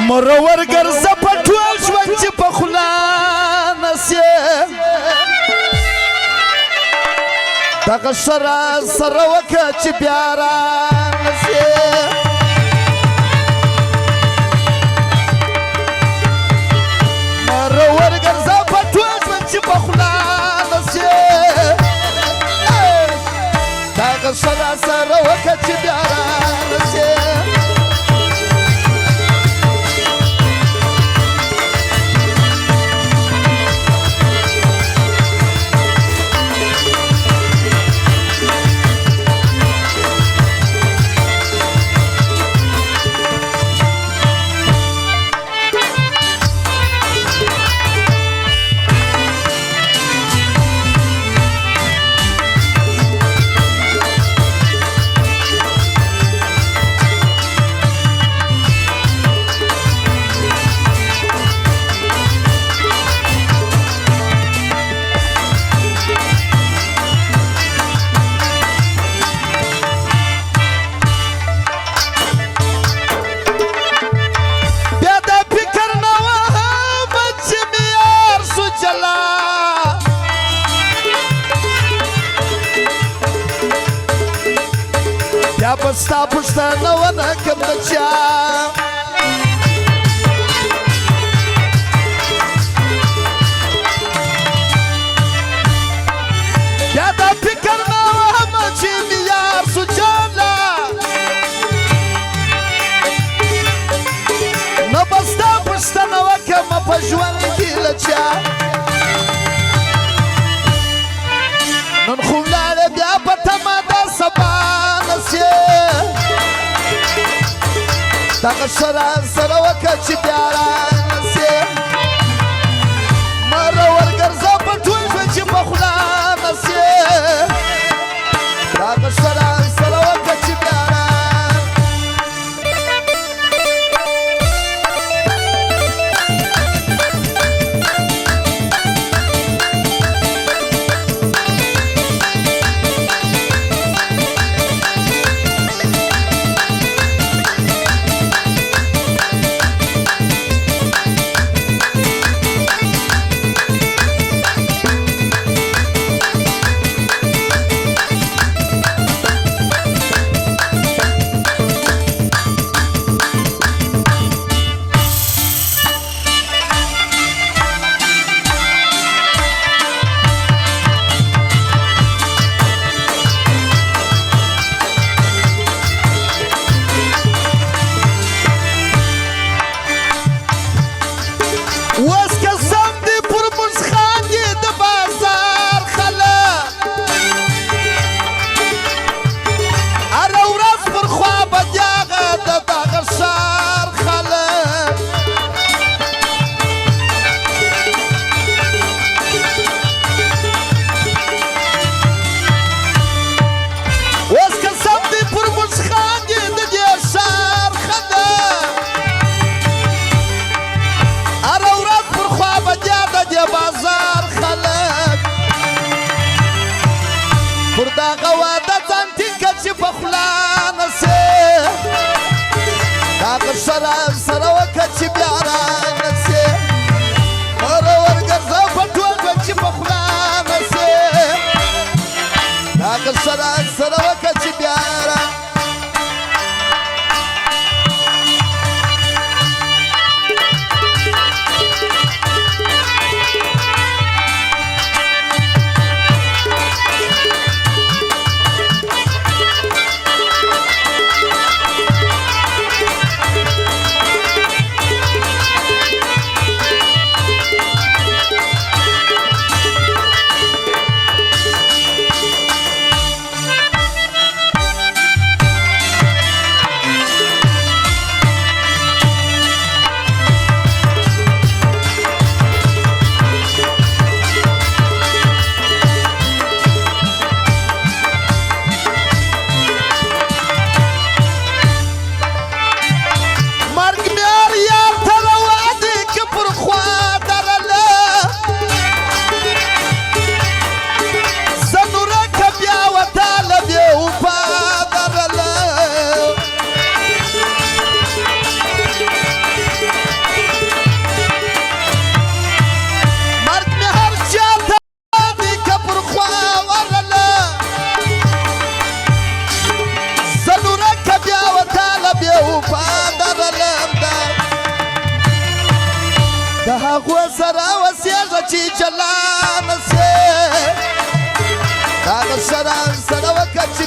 مرور ګرځه په ټول ژوند چې په خوله نسې دغه سره سره وکړه چې بیا رانسې مرور ګرځه په ټول ژوند چې په خوله نسې دغه سره سره وکړه چې بیا رانسې یا بستا پښتنه ونه کم د چا یا دا فکر نه وهم چې مې یار سو جاله نه بستا پښتنه وکم په ژوند کې له چا نن خو ولاړې بیا په تمه ده سبا دغه سره سره وکړه چې بیا رانسې مرور ګرځه په ټول ژوند چې په خوله نسې دغه سره سره وکړه چې بیا سره سره وکړه چې بیا رانسې مرور ګرځه په ټول ژوند چې په خوله نسې دغه سره سره وکړه چې بیا هغو سره وسېږه چې جلانه سې د هغه شراب سره وکړه چې